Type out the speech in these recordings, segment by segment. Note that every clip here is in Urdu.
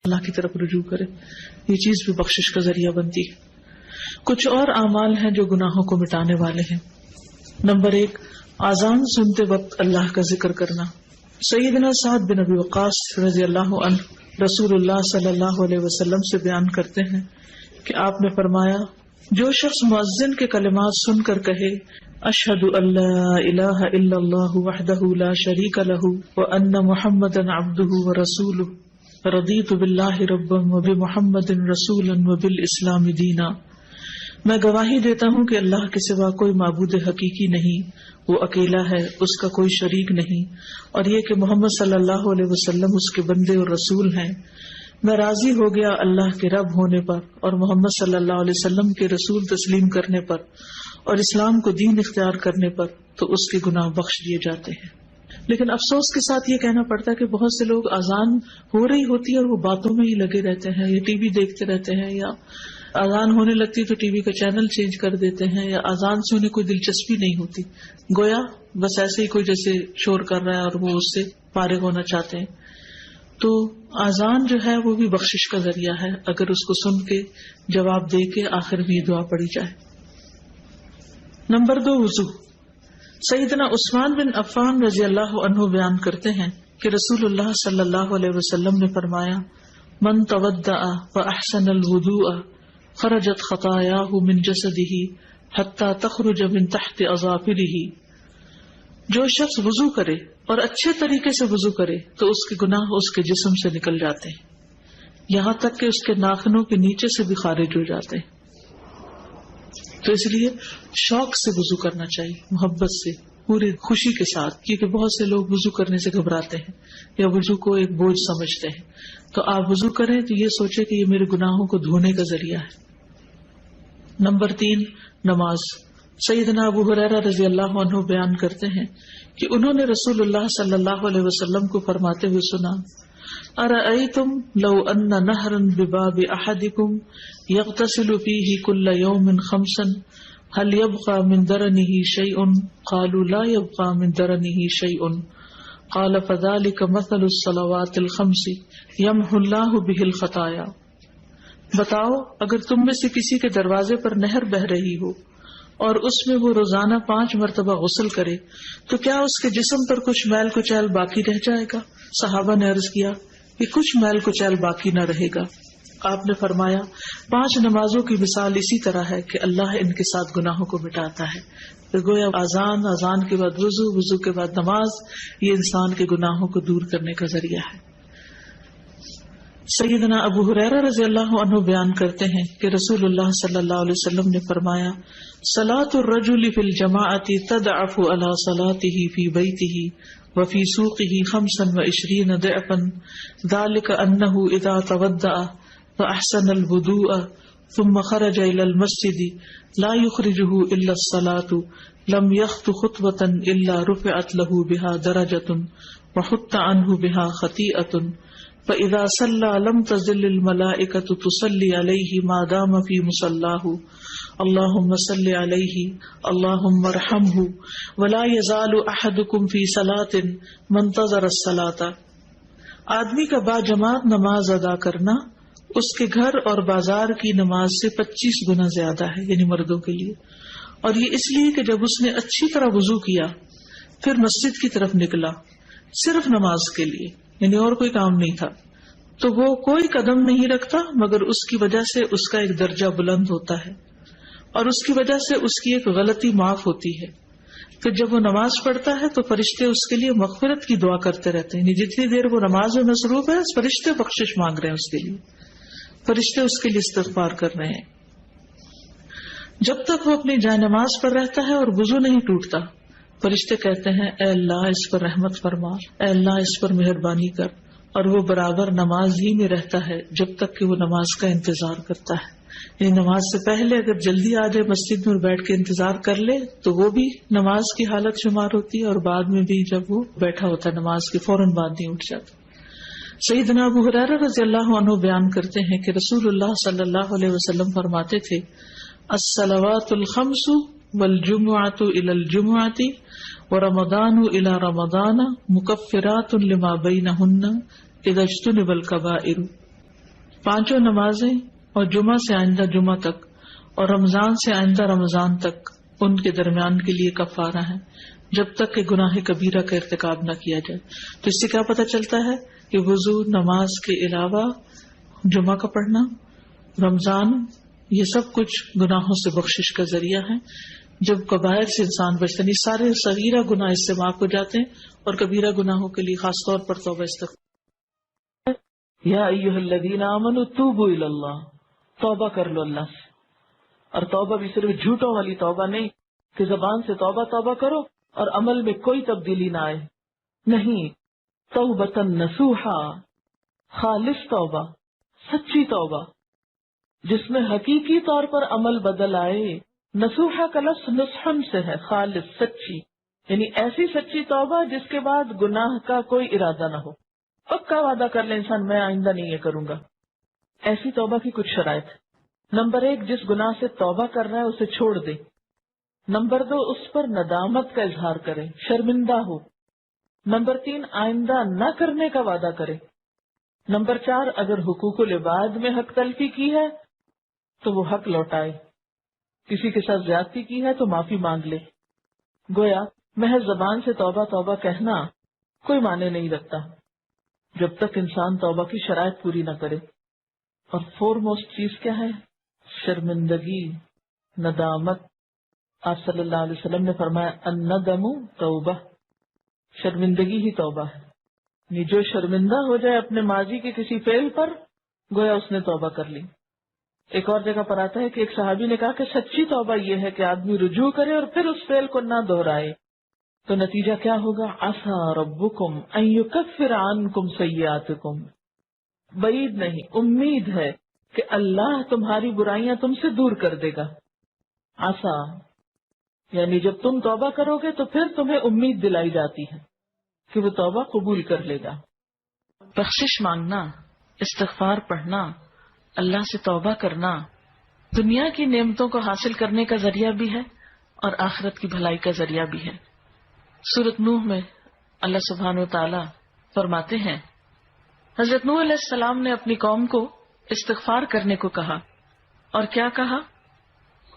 اللہ کی طرف رجوع کرے، یہ چیز بھی بخشش کا ذریعہ بنتی ہے۔ کچھ اور اعمال ہیں جو گناہوں کو مٹانے والے ہیں۔ نمبر 1، اذان سنتے وقت اللہ کا ذکر کرنا۔ سیدنا سعد بن ابی وقاص رضی اللہ عنہ رسول اللہ صلی اللہ علیہ وسلم سے بیان کرتے ہیں کہ آپ نے فرمایا، جو شخص مؤذن کے کلمات سن کر کہے اشہد ان لا الہ الا اللہ وحدہ لا شریک لہ وان محمدا عبدہ ورسولہ رضیت باللہ ربا وبمحمد رسولا وبالاسلام دینا، میں گواہی دیتا ہوں کہ اللہ کے سوا کوئی معبود حقیقی نہیں، وہ اکیلا ہے، اس کا کوئی شریک نہیں، اور یہ کہ محمد صلی اللہ علیہ وسلم اس کے بندے اور رسول ہیں۔ میں راضی ہو گیا اللہ کے رب ہونے پر اور محمد صلی اللہ علیہ وسلم کے رسول تسلیم کرنے پر اور اسلام کو دین اختیار کرنے پر، تو اس کے گناہ بخش دیے جاتے ہیں۔ لیکن افسوس کے ساتھ یہ کہنا پڑتا ہے کہ بہت سے لوگ اذان ہو رہی ہوتی ہے اور وہ باتوں میں ہی لگے رہتے ہیں، یا ٹی وی دیکھتے رہتے ہیں، یا اذان ہونے لگتی تو ٹی وی کا چینل چینج کر دیتے ہیں، یا اذان سے انہیں کوئی دلچسپی نہیں ہوتی، گویا بس ایسے ہی کوئی جیسے شور کر رہا ہے اور وہ اس سے فارغ ہونا چاہتے ہیں۔ تو اذان جو ہے وہ بھی بخشش کا ذریعہ ہے، اگر اس کو سن کے جواب دے کے آخر میں یہ دعا پڑھی جائے۔ نمبر 2، وضو۔ سیدنا عثمان بن عفان رضی اللہ عنہ بیان کرتے ہیں کہ رسول اللہ صلی اللہ علیہ وسلم نے فرمایا، من تودع فاحسن الوضوء خرجت خطاياه من جسده حتى تخرج من تحت اظافره، جو شخص وضو کرے اور اچھے طریقے سے وضو کرے تو اس کے گناہ اس کے جسم سے نکل جاتے ہیں، یہاں تک کہ اس کے ناخنوں کے نیچے سے بھی خارج ہو جاتے ہیں۔ تو اس لیے شوق سے وضو کرنا چاہیے، محبت سے، پوری خوشی کے ساتھ، کیونکہ بہت سے لوگ وضو کرنے سے گھبراتے ہیں یا وضو کو ایک بوجھ سمجھتے ہیں۔ تو آپ وضو کریں تو یہ سوچیں کہ یہ میرے گناہوں کو دھونے کا ذریعہ ہے۔ نمبر 3، نماز۔ سیدنا ابو ہریرہ رضی اللہ عنہ بیان کرتے ہیں کہ انہوں نے رسول اللہ صلی اللہ علیہ وسلم کو فرماتے ہوئے سنا، ارأیتم لو ان نہرا بباب احدکم یغتسل فیہ کل یوم 5 هل يبقى من درنه شيء؟ قالوا لا يبقى من درنه شيء قال فذلك مثل الصلوات الخمس يمحو الله به الخطايا۔ بتاؤ، اگر تم میں سے کسی کے دروازے پر نہر بہ رہی ہو اور اس میں وہ روزانہ 5 مرتبہ غسل کرے تو کیا اس کے جسم پر کچھ میل کچیل باقی رہ جائے گا؟ صحابہ نے عرض کیا کہ کچھ میل کچیل باقی نہ رہے گا۔ آپ نے فرمایا، 5 نمازوں کی مثال اسی طرح ہے کہ اللہ ان کے ساتھ گناہوں کو مٹاتا ہے۔ تو گویا اذان، اذان کے بعد وضو، وضو کے بعد نماز، یہ انسان کے گناہوں کو دور کرنے کا ذریعہ ہے۔ سیدنا ابو ہریرہ رضی اللہ عنہ بیان کرتے ہیں کہ رسول اللہ صلی اللہ علیہ وسلم نے فرمایا، صلاۃ الرجل فی الجماعۃ تضعف علی صلاته فی بیتہ وفی سوقہ 25 ضعفا، ذلک انہ اذا تودع فاحسن الوضوء ثم خرج الى المسجد لا يخرجه الا الصلاة لم يخط خطوة الا رفعت له بها درجة وحط عنه بها خطيئة فاذا صلى لم تزل الملائكة تصلي عليه ما دام في مصلاه اللهم صل عليه اللهم ارحمه ولا يزال احدكم في صلاة منتظر الصلاة۔ آدمی کا باجماعت نماز ادا کرنا اس کے گھر اور بازار کی نماز سے 25 گنا زیادہ ہے، یعنی مردوں کے لیے، اور یہ اس لیے کہ جب اس نے اچھی طرح وضو کیا پھر مسجد کی طرف نکلا صرف نماز کے لیے، یعنی اور کوئی کام نہیں تھا، تو وہ کوئی قدم نہیں رکھتا مگر اس کی وجہ سے اس کا ایک درجہ بلند ہوتا ہے اور اس کی وجہ سے اس کی ایک غلطی معاف ہوتی ہے۔ پھر جب وہ نماز پڑھتا ہے تو فرشتے اس کے لیے مغفرت کی دعا کرتے رہتے ہیں، یعنی جتنی دیر وہ نماز میں مصروف ہے فرشتے بخشش مانگ رہے ہیں اس کے لیے، فرشتے اس کے لیے استغفار کر رہے ہیں۔ جب تک وہ اپنی جائے نماز پر رہتا ہے اور وضو نہیں ٹوٹتا، فرشتے کہتے ہیں، اے اللہ اس پر رحمت فرما، اے اللہ اس پر مہربانی کر، اور وہ برابر نماز ہی میں رہتا ہے جب تک کہ وہ نماز کا انتظار کرتا ہے۔ یعنی نماز سے پہلے اگر جلدی آ جائے مسجد میں اور بیٹھ کے انتظار کر لے تو وہ بھی نماز کی حالت شمار ہوتی ہے، اور بعد میں بھی جب وہ بیٹھا ہوتا ہے نماز کے فوراً بعد نہیں اٹھ جاتا۔ سیدنا ابو ہریرہ رضی اللہ عنہ بیان کرتے ہیں کہ رسول اللہ صلی اللہ علیہ وسلم فرماتے تھے، الصلوات الخمس والجمعۃ الی الجمعۃ ورمضان الی رمضان مکفرات لما بینہن اذا اجتنب الکبائر۔ 5 نمازیں اور جمعہ سے آئندہ جمعہ تک اور رمضان سے آئندہ رمضان تک ان کے درمیان کے لیے کفارہ ہے جب تک کہ گناہ کبیرہ کا ارتکاب نہ کیا جائے۔ تو اس سے کیا پتہ چلتا ہے کہ وضو، نماز کے علاوہ جمعہ کا پڑھنا، رمضان، یہ سب کچھ گناہوں سے بخشش کا ذریعہ ہے۔ جب کبائر سے انسان بچتا نہیں، سارے صغیرہ گناہ اس سے معاف ہو جاتے ہیں اور کبیرہ گناہوں کے لیے خاص طور پر توبہ استغفار۔ یا ایھا الذین آمنوا توبوا الی اللہ، توبہ کر لو اللہ سے۔ اور توبہ بھی صرف جھوٹوں والی توبہ نہیں کہ زبان سے توبہ توبہ کرو اور عمل میں کوئی تبدیلی نہ آئے، نہیں، توبۃ نصوحا، خالص توبہ، سچی توبہ جس میں حقیقی طور پر عمل بدل آئے۔ نصوحا کا لفظ نصحن سے ہے، خالص، سچی، یعنی ایسی سچی توبہ جس کے بعد گناہ کا کوئی ارادہ نہ ہو، پکا وعدہ کر لے انسان میں آئندہ نہیں یہ کروں گا۔ ایسی توبہ کی کچھ شرائط ہے۔ نمبر 1، جس گناہ سے توبہ کر رہا ہے اسے چھوڑ دے۔ نمبر 2، اس پر ندامت کا اظہار کرے، شرمندہ ہو۔ نمبر 3، آئندہ نہ کرنے کا وعدہ کرے۔ نمبر 4، اگر حقوق العباد میں حق تلفی کی ہے تو وہ حق لوٹائے، کسی کے ساتھ زیادتی کی ہے تو معافی مانگ لے۔ گویا محض زبان سے توبہ توبہ کہنا کوئی معنی نہیں رکھتا جب تک انسان توبہ کی شرائط پوری نہ کرے۔ اور فورموسٹ چیز کیا ہے؟ شرمندگی، ندامت۔ آپ صلی اللہ علیہ وسلم نے فرمایا الندم توبہ، شرمندگی ہی توبہ ہے۔ یعنی جو شرمندہ ہو جائے اپنے ماضی کے کسی فعل پر، گویا اس نے توبہ کر لی۔ ایک اور جگہ پر آتا ہے کہ ایک صحابی نے کہا کہ سچی توبہ یہ ہے کہ آدمی رجوع کرے اور پھر اس فعل کو نہ دہرائے۔ تو نتیجہ کیا ہوگا؟ عسیٰ ربکم ان یکفر عنکم سیئاتکم، بعید نہیں، امید ہے کہ اللہ تمہاری برائیاں تم سے دور کر دے گا۔ عسیٰ یعنی جب تم توبہ کرو گے تو پھر تمہیں امید دلائی جاتی ہے کہ وہ توبہ قبول کر لے گا۔ بخشش مانگنا، استغفار پڑھنا، اللہ سے توبہ کرنا دنیا کی نعمتوں کو حاصل کرنے کا ذریعہ بھی ہے اور آخرت کی بھلائی کا ذریعہ بھی ہے۔ سورۃ نوح میں اللہ سبحانہ و تعالی فرماتے ہیں، حضرت نوح علیہ السلام نے اپنی قوم کو استغفار کرنے کو کہا، اور کیا کہا؟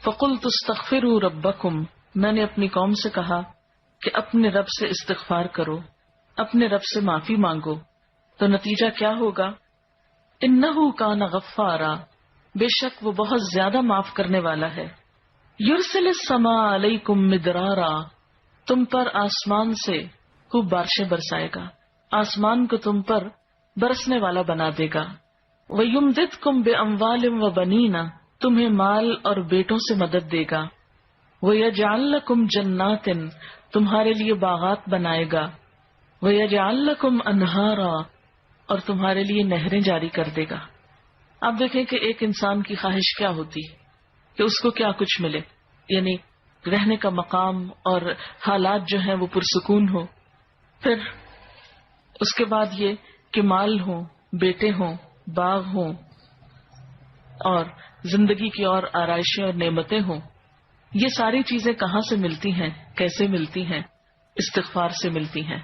فَقُلْتُ اسْتَغْفِرُوا رَبَّكُمْ، میں نے اپنی قوم سے کہا کہ اپنے رب سے استغفار کرو، اپنے رب سے معافی مانگو۔ تو نتیجہ کیا ہوگا؟ انہو کان غفارا، بے شک وہ بہت زیادہ معاف کرنے والا ہے۔ یرسل السماء علیکم مدرارا، تم پر آسمان سے خوب بارشیں برسائے گا، آسمان کو تم پر برسنے والا بنا دے گا۔ وَيُمْدِدْكُمْ بِأَمْوَالٍ وَبَنِينَ، تمہیں مال اور بیٹوں سے مدد دے گا۔ وَيَجْعَلْ لَكُمْ جَنَّاتٍ، تمہارے لیے باغات بنائے گا۔ وَيَجْعَلْ لَكُمْ أَنْهَارًا، اور تمہارے لیے نہریں جاری کر دے گا۔ آپ دیکھیں کہ ایک انسان کی خواہش کیا ہوتی ہے کہ اس کو کیا کچھ ملے، یعنی رہنے کا مقام اور حالات جو ہیں وہ پرسکون ہو، پھر اس کے بعد یہ کہ مال ہوں، بیٹے ہوں، باغ ہوں، اور زندگی کی اور آرائشیں اور نعمتیں ہوں۔ یہ ساری چیزیں کہاں سے ملتی ہیں، کیسے ملتی ہیں؟ استغفار سے ملتی ہیں۔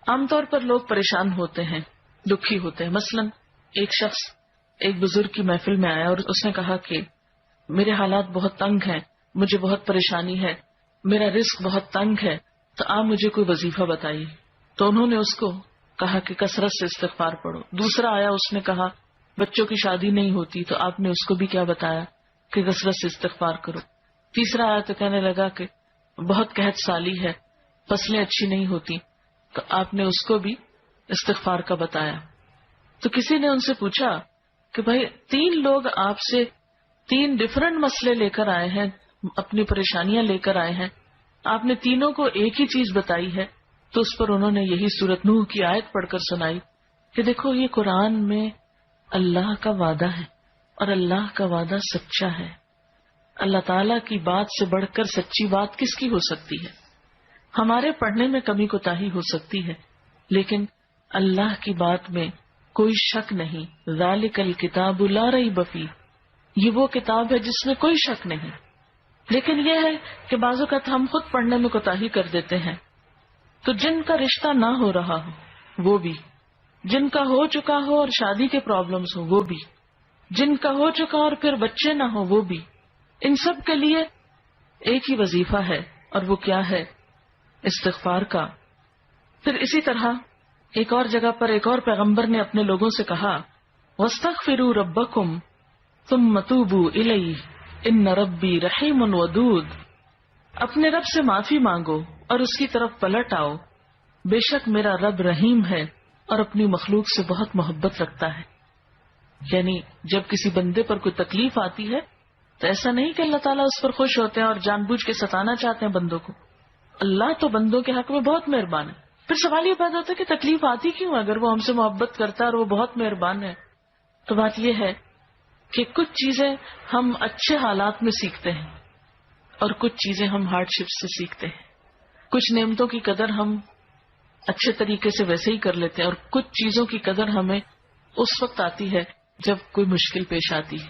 عام طور پر لوگ پریشان ہوتے ہیں، دکھی ہوتے ہیں۔ مثلا ایک شخص ایک بزرگ کی محفل میں آیا اور اس نے کہا کہ میرے حالات بہت تنگ ہیں، مجھے بہت پریشانی ہے، میرا رزق بہت تنگ ہے، تو آپ مجھے کوئی وظیفہ بتائیے۔ تو انہوں نے اس کو کہا کہ کثرت سے استغفار پڑھو۔ دوسرا آیا، اس نے کہا بچوں کی شادی نہیں ہوتی، تو آپ نے اس کو بھی کیا بتایا کہ کثرت سے استغفار کرو۔ تیسرا آیا تو کہنے لگا کہ بہت قحط سالی ہے، فصلیں اچھی نہیں ہوتی، تو آپ نے اس کو بھی استغفار کا بتایا۔ تو کسی نے ان سے پوچھا کہ بھائی 3 لوگ آپ سے 3 ڈفرنٹ مسئلے لے کر آئے ہیں، اپنی پریشانیاں لے کر آئے ہیں، آپ نے تینوں کو ایک ہی چیز بتائی ہے۔ تو اس پر انہوں نے یہی سورۃ نوح کی آیت پڑھ کر سنائی کہ دیکھو یہ قرآن میں اللہ کا وعدہ ہے اور اللہ کا وعدہ سچا ہے۔ اللہ تعالیٰ کی بات سے بڑھ کر سچی بات کس کی ہو سکتی ہے؟ ہمارے پڑھنے میں کمی کوتاہی ہو سکتی ہے، لیکن اللہ کی بات میں کوئی شک نہیں۔ ذالک الکتاب لا ریب فیہ، یہ وہ کتاب ہے جس میں کوئی شک نہیں۔ لیکن یہ ہے کہ بعض اوقات ہم خود پڑھنے میں کوتاہی کر دیتے ہیں، تو جن کا رشتہ نہ ہو رہا ہو وہ بھی، جن کا ہو چکا ہو اور شادی کے پرابلمز ہو وہ بھی، جن کا ہو چکا اور پھر بچے نہ ہو وہ بھی، ان سب کے لیے ایک ہی وظیفہ ہے، اور وہ کیا ہے؟ استغفار کا۔ پھر اسی طرح ایک اور جگہ پر ایک اور پیغمبر نے اپنے لوگوں سے کہا وَاسْتَغْفِرُوا رَبَّكُمْ ثُمَّ تُوبُوا إِلَيْهِ إِنَّ رَبِّي رَحِيمٌ وَدُودٌ، اپنے رب سے معافی مانگو اور اس کی طرف پلٹ آؤ، بے شک میرا رب رحیم ہے اور اپنی مخلوق سے بہت محبت رکھتا ہے۔ یعنی جب کسی بندے پر کوئی تکلیف آتی ہے تو ایسا نہیں کہ اللہ تعالیٰ اس پر خوش ہوتے ہیں اور جان بوجھ کے ستانا چاہتے ہیں بندوں کو، اللہ تو بندوں کے حق میں بہت مہربان ہے۔ پھر سوال یہ پیدا ہوتا ہے کہ تکلیف آتی کیوں؟ اگر وہ ہم سے محبت کرتا ہے اور وہ بہت مہربان ہے، تو بات یہ ہے کہ کچھ چیزیں ہم اچھے حالات میں سیکھتے ہیں اور کچھ چیزیں ہم ہارڈ شپ سے سیکھتے ہیں۔ کچھ نعمتوں کی قدر ہم اچھے طریقے سے ویسے ہی کر لیتے ہیں، اور کچھ چیزوں کی قدر ہمیں اس وقت آتی ہے جب کوئی مشکل پیش آتی ہے۔